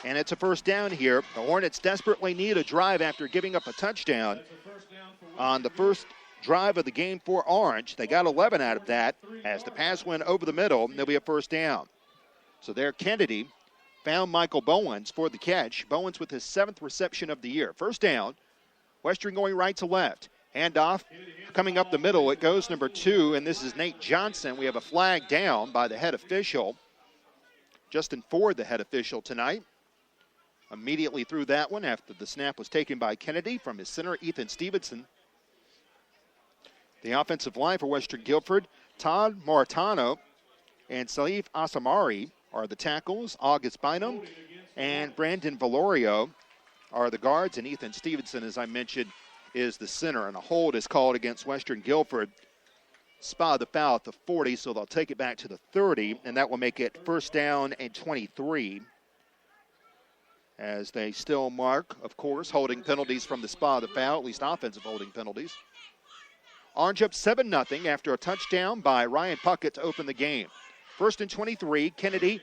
And it's a first down here. The Hornets desperately need a drive after giving up a touchdown on the first drive of the game for Orange. They got 11 out of that as the pass went over the middle, and there'll be a first down. So there, Kennedy found Michael Bowens for the catch. Bowens with his 7th reception of the year. First down, Western going right to left. Handoff coming up the middle. It goes number 2, and this is Nate Johnson. We have a flag down by the head official. Justin Ford, the head official tonight. Immediately threw that one after the snap was taken by Kennedy from his center, Ethan Stevenson. The offensive line for Western Guilford, Todd Moritano and Salif Asamari are the tackles. August Bynum and Brandon Valorio are the guards, and Ethan Stevenson, as I mentioned, is the center. And a hold is called against Western Guilford. Spot the foul at the 40, so they'll take it back to the 30, and that will make it first down and 23. As they still mark, of course, holding penalties from the spot of the foul, at least offensive holding penalties. Orange up 7-0 after a touchdown by Ryan Puckett to open the game. First and 23, Kennedy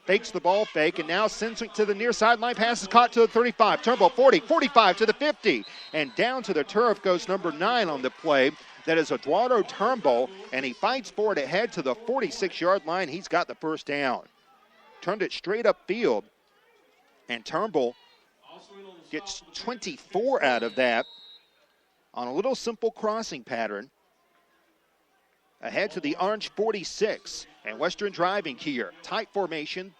fakes the ball fake and now sends it to the near sideline. Pass is caught to the 35. Turnbull 40, 45 to the 50. And down to the turf goes number 9 on the play. That is Eduardo Turnbull, and he fights for it ahead to the 46-yard line. He's got the first down. Turned it straight upfield. And Turnbull gets 24 out of that on a little simple crossing pattern. Ahead to the Orange 46. And Western driving here. Tight formation.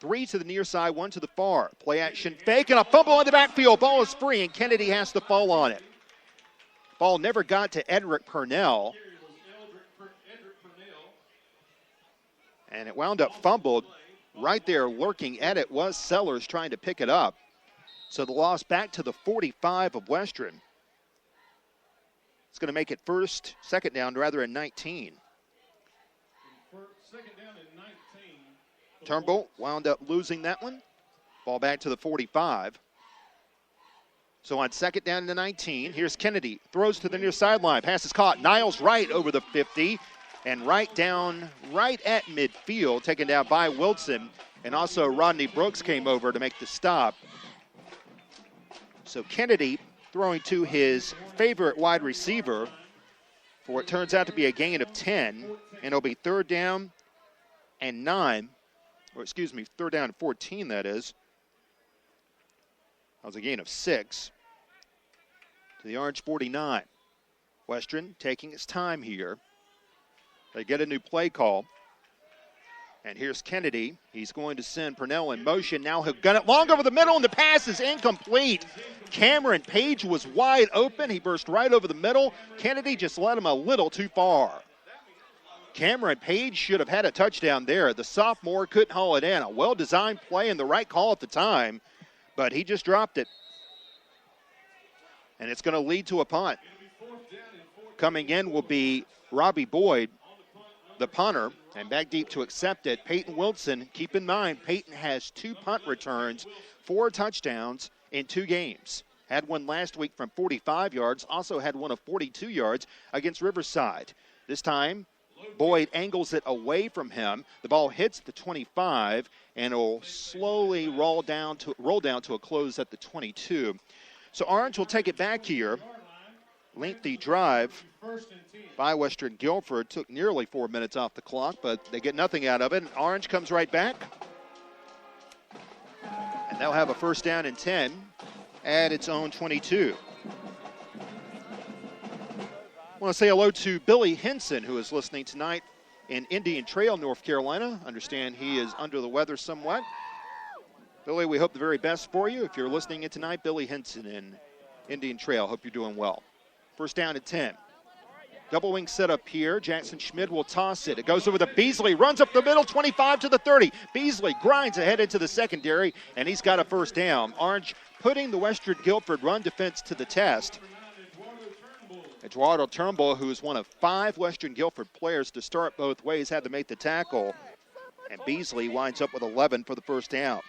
3 to the near side, 1 to the far. Play action fake and a fumble in the backfield. Ball is free and Kennedy has to fall on it. Ball never got to Edric Purnell. And it wound up fumbled. Right there lurking at it was Sellers trying to pick it up. So the loss back to the 45 of Western. It's going to make it second down and 19. Turnbull wound up losing that one. Ball back to the 45. So on second down and 19, here's Kennedy. Throws to the near sideline. Pass is caught. Niles right over the 50. And right at midfield, taken down by Wilson. And also Rodney Brooks came over to make the stop. So Kennedy throwing to his favorite wide receiver for what turns out to be a gain of 10. And it'll be third down and 9. Or excuse me, third down and 14, that is. That was a gain of 6 to the Orange 49. Western taking its time here. They get a new play call. And here's Kennedy. He's going to send Purnell in motion. Now he'll gun it long over the middle, and the pass is incomplete. Cameron Page was wide open. He burst right over the middle. Kennedy just led him a little too far. Cameron Page should have had a touchdown there. The sophomore couldn't haul it in. A well-designed play and the right call at the time, but he just dropped it. And it's going to lead to a punt. Coming in will be Robbie Boyd, the punter, and back deep to accept it, Peyton Wilson. Keep in mind, Peyton has 2 punt returns, 4 touchdowns in 2 games. Had one last week from 45 yards, also had one of 42 yards against Riverside. This time, Boyd angles it away from him. The ball hits the 25, and it'll slowly roll down to a close at the 22. So Orange will take it back here. Lengthy drive by Western Guilford. Took nearly 4 minutes off the clock, but they get nothing out of it. And Orange comes right back. And they'll have a first down and 10 at its own 22. I want to say hello to Billy Henson, who is listening tonight in Indian Trail, North Carolina. Understand he is under the weather somewhat. Billy, we hope the very best for you. If you're listening in tonight, Billy Henson in Indian Trail. Hope you're doing well. First down at 10. Double wing set up here. Jackson Schmidt will toss it. It goes over to Beasley. Runs up the middle, 25 to the 30. Beasley grinds ahead into the secondary, and he's got a first down. Orange putting the Western Guilford run defense to the test. Eduardo Turnbull, who is one of 5 Western Guilford players to start both ways, had to make the tackle. And Beasley winds up with 11 for the first down.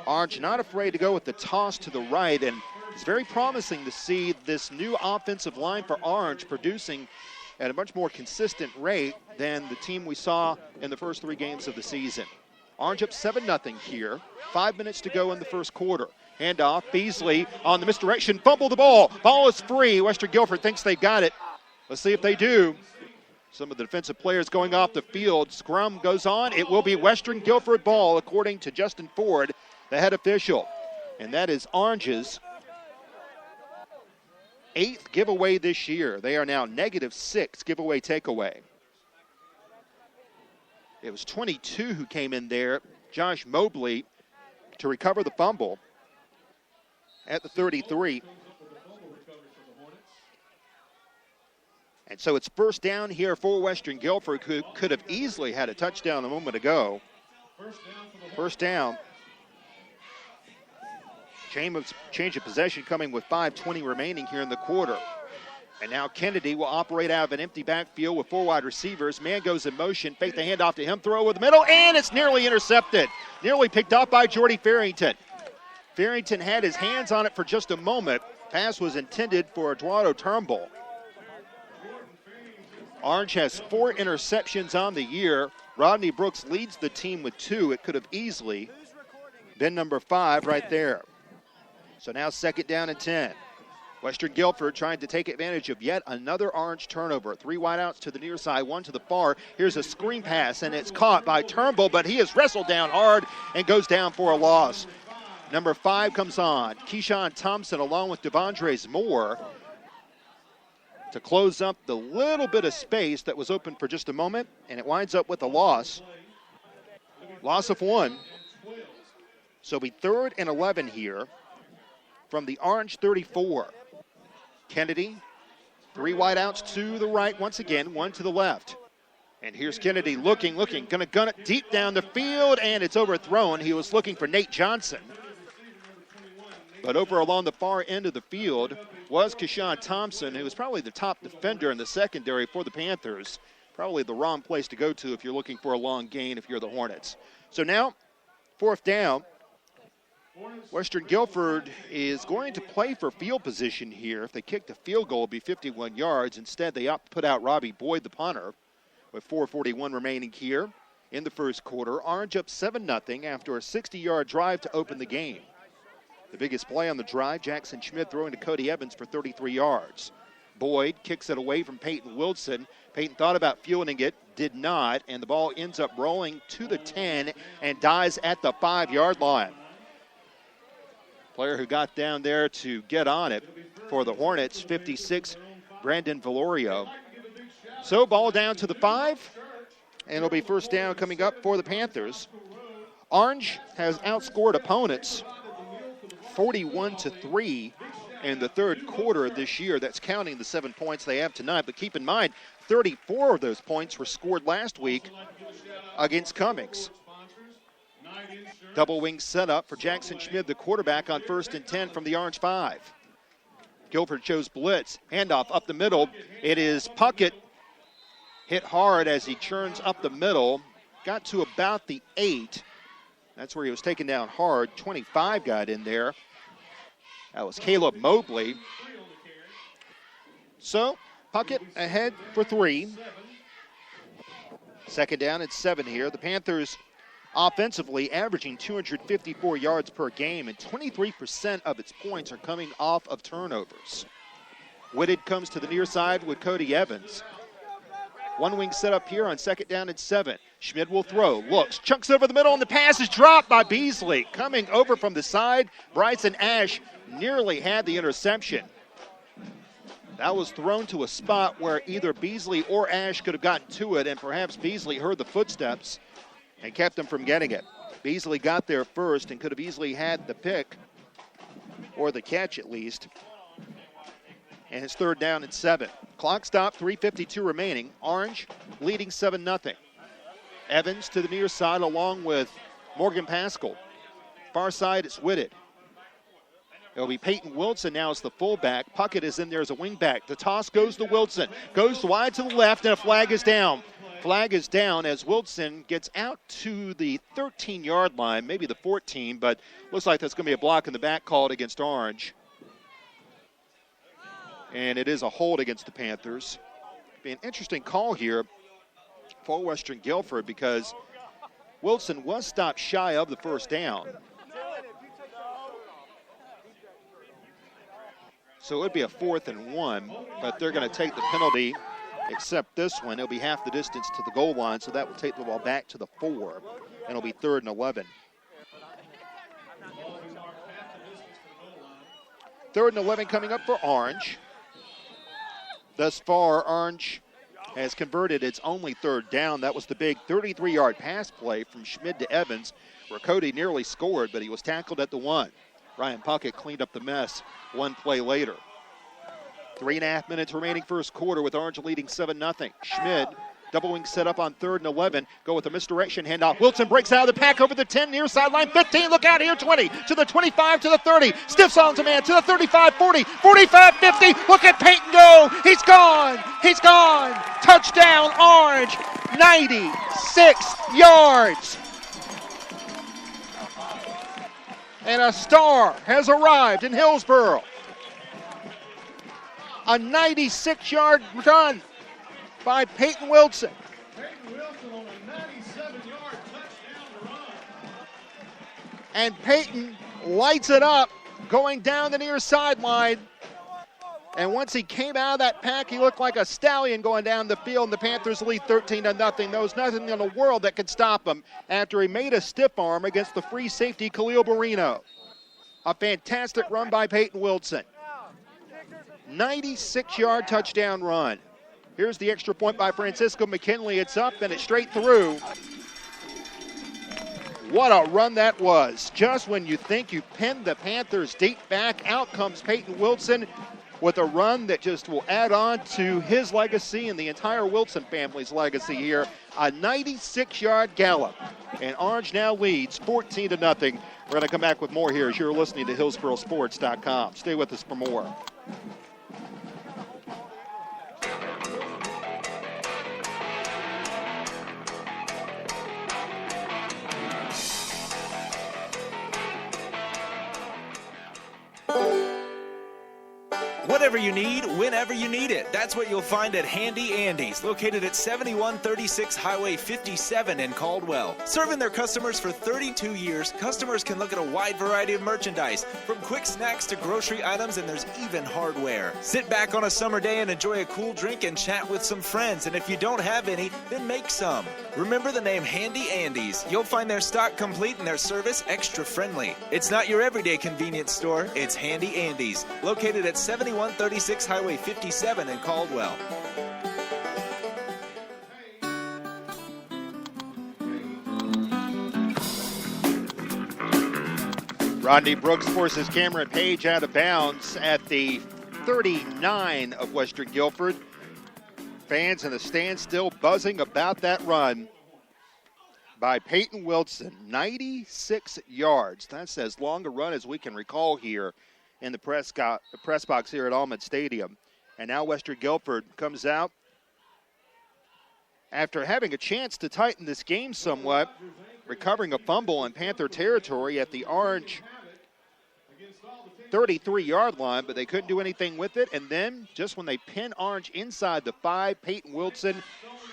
Orange not afraid to go with the toss to the right, and it's very promising to see this new offensive line for Orange producing at a much more consistent rate than the team we saw in the first 3 games of the season. Orange up 7-0 here. 5 minutes to go in the first quarter. Handoff, Beasley on the misdirection, fumble the ball. Ball is free. Western Guilford thinks they got it. Let's see if they do. Some of the defensive players going off the field. Scrum goes on. It will be Western Guilford ball, according to Justin Ford, the head official. And that is Orange's 8th giveaway this year. They are now -6 giveaway takeaway. It was 22 who came in there. Josh Mobley to recover the fumble at the 33. And so it's first down here for Western Guilford, who could have easily had a touchdown a moment ago. First down. Change of possession coming with 5:20 remaining here in the quarter. And now Kennedy will operate out of an empty backfield with 4 wide receivers. Man goes in motion, fake the handoff to him, throw with the middle, and it's nearly intercepted. Nearly picked off by Jordy Farrington. Farrington had his hands on it for just a moment. Pass was intended for Eduardo Turnbull. Orange has 4 interceptions on the year. Rodney Brooks leads the team with 2. It could have easily been number 5 right there. So now 2nd down and 10. Western Guilford trying to take advantage of yet another Orange turnover. 3 wideouts to the near side, 1 to the far. Here's a screen pass, and it's caught by Turnbull, but he is wrestled down hard and goes down for a loss. Number 5 comes on. Keyshawn Thompson along with Devondres Moore to close up the little bit of space that was open for just a moment, and it winds up with a loss. Loss of 1. So it'll be 3rd and 11 here from the Orange 34. Kennedy, 3 wideouts to the right once again, 1 to the left. And here's Kennedy looking, gonna gun it deep down the field, and it's overthrown. He was looking for Nate Johnson. But over along the far end of the field was Keyshawn Thompson, who was probably the top defender in the secondary for the Panthers. Probably the wrong place to go to if you're looking for a long gain if you're the Hornets. So now, 4th down. Western Guilford is going to play for field position here. If they kick the field goal, it'll be 51 yards. Instead, they opt to put out Robbie Boyd, the punter, with 4:41 remaining here in the first quarter. Orange up 7-0 after a 60-yard drive to open the game. The biggest play on the drive, Jackson Schmidt throwing to Cody Evans for 33 yards. Boyd kicks it away from Peyton Wilson. Peyton thought about fielding it, did not, and the ball ends up rolling to the 10 and dies at the 5-yard line. Player who got down there to get on it for the Hornets, 56, Brandon Valorio. So ball down to the 5, and it'll be first down coming up for the Panthers. Orange has outscored opponents 41-3 in the third quarter this year. That's counting the 7 points they have tonight. But keep in mind, 34 of those points were scored last week against Cummings. Double wing setup for Jackson Schmidt, the quarterback, on 1st and 10 from the Orange 5. Guilford shows blitz. Handoff up the middle. It is Puckett hit hard as he churns up the middle. Got to about the 8. That's where he was taken down hard. 25 got in there. That was Caleb Mobley. So Puckett ahead for 3. 2nd down and 7 here. The Panthers offensively averaging 254 yards per game, and 23% of its points are coming off of turnovers. Whitted comes to the near side with Cody Evans. 1 wing set up here on 2nd down and 7. Schmidt will throw, looks, chunks over the middle, and the pass is dropped by Beasley. Coming over from the side, Bryson Ash nearly had the interception. That was thrown to a spot where either Beasley or Ash could have gotten to it, and perhaps Beasley heard the footsteps and kept them from getting it. Beasley got there first and could have easily had the pick, or the catch at least. And it's 3rd down and 7. Clock stop, 3:52 remaining. Orange leading 7-0. Evans to the near side along with Morgan Pascal. Far side, it's Whitted. It'll be Peyton Wilson now as the fullback. Puckett is in there as a wingback. The toss goes to Wilson. Goes wide to the left, and a flag is down. Flag is down as Wilson gets out to the 13-yard line, maybe the 14, but looks like that's going to be a block in the back called against Orange. And it is a hold against the Panthers. Be an interesting call here for Western Guilford because Wilson was stopped shy of the first down. So it would be a 4th and 1, but they're going to take the penalty, except this one. It'll be half the distance to the goal line, so that will take the ball back to the 4, and it'll be 3rd and 11. 3rd and 11 coming up for Orange. Thus far, Orange has converted its only 3rd down. That was the big 33-yard pass play from Schmid to Evans, where Cody nearly scored, but he was tackled at the 1. Ryan Puckett cleaned up the mess one play later. 3.5 minutes remaining first quarter with Orange leading 7-0. Schmid, double wing set up on 3rd and 11. Go with a misdirection handoff. Wilson breaks out of the pack over the 10, near sideline 15. Look out here, 20 to the 25 to the 30. Stiffs on to man to the 35, 40, 45, 50. Look at Peyton go. He's gone. He's gone. Touchdown, Orange. 96 yards. And a star has arrived in Hillsboro. A 96-yard run by Peyton Wilson. Peyton Wilson on a 97-yard touchdown run. And Peyton lights it up going down the near sideline. And once he came out of that pack, he looked like a stallion going down the field, and the Panthers lead 13-0. There was nothing in the world that could stop him after he made a stiff arm against the free safety Khalil Barino. A fantastic run by Peyton Wilson. 96-yard touchdown run. Here's the extra point by Francisco McKinley. It's up and it's straight through. What a run that was. Just when you think you pinned the Panthers deep back, out comes Peyton Wilson with a run that just will add on to his legacy and the entire Wilson family's legacy here. A 96-yard gallop. And Orange now leads 14-0. We're going to come back with more here as you're listening to HillsboroSports.com. Stay with us for more. Whatever you need, whenever you need it. That's what you'll find at Handy Andy's, located at 7136 Highway 57 in Caldwell. Serving their customers for 32 years, customers can look at a wide variety of merchandise, from quick snacks to grocery items, and there's even hardware. Sit back on a summer day and enjoy a cool drink and chat with some friends, and if you don't have any, then make some. Remember the name Handy Andy's. You'll find their stock complete and their service extra friendly. It's not your everyday convenience store, it's Handy Andy's, located at 7136 Highway 57 in Caldwell. Rodney Brooks forces Cameron Page out of bounds at the 39 of Western Guilford. Fans in the stands still buzzing about that run by Peyton Wilson. 96 yards. That's as long a run as we can recall here in the press box here at Allman Stadium. And now Western Guilford comes out after having a chance to tighten this game somewhat, recovering a fumble in Panther territory at the Orange 33-yard line, but they couldn't do anything with it. And then just when they pin Orange inside the 5, Peyton Wilson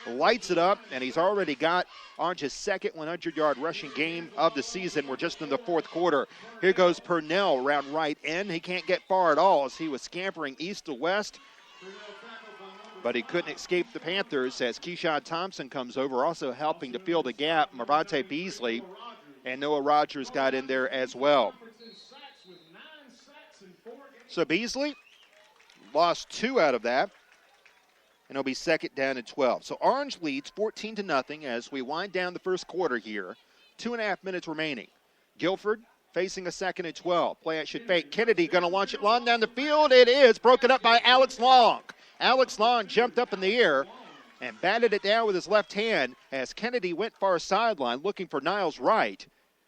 lights it up, and he's already got Orange's second 100-yard rushing game of the season. We're just in the fourth quarter. Here goes Purnell around right end. He can't get far at all as he was scampering east to west, but he couldn't escape the Panthers as Keyshawn Thompson comes over, also helping to fill the gap. Marvante Beasley and Noah Rogers got in there as well. So Beasley lost 2 out of that, and it'll be second down and 12. So Orange leads 14-0 as we wind down the first quarter here. 2.5 minutes remaining. Guilford facing a second and 12. Play action fake. Kennedy going to launch it long down the field. It is broken up by Alex Long. Alex Long jumped up in the air and batted it down with his left hand as Kennedy went far sideline looking for Niles Wright.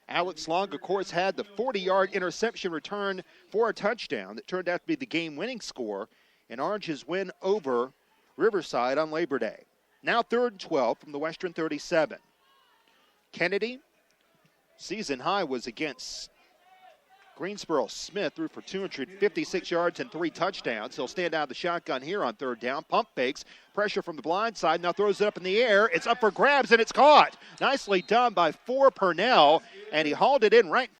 Alex Long, of course, had the 40-yard interception return for a touchdown that turned out to be the game-winning score in Orange's win over Riverside on Labor Day. Now 3rd and 12 from the Western 37. Kennedy, season high was against Greensboro Smith threw for 256 yards and 3 touchdowns. He'll stand out of the shotgun here on third down. Pump fakes. Pressure from the blind side. Now throws it up in the air. It's up for grabs, and it's caught. Nicely done by Purnell, and he hauled it in right in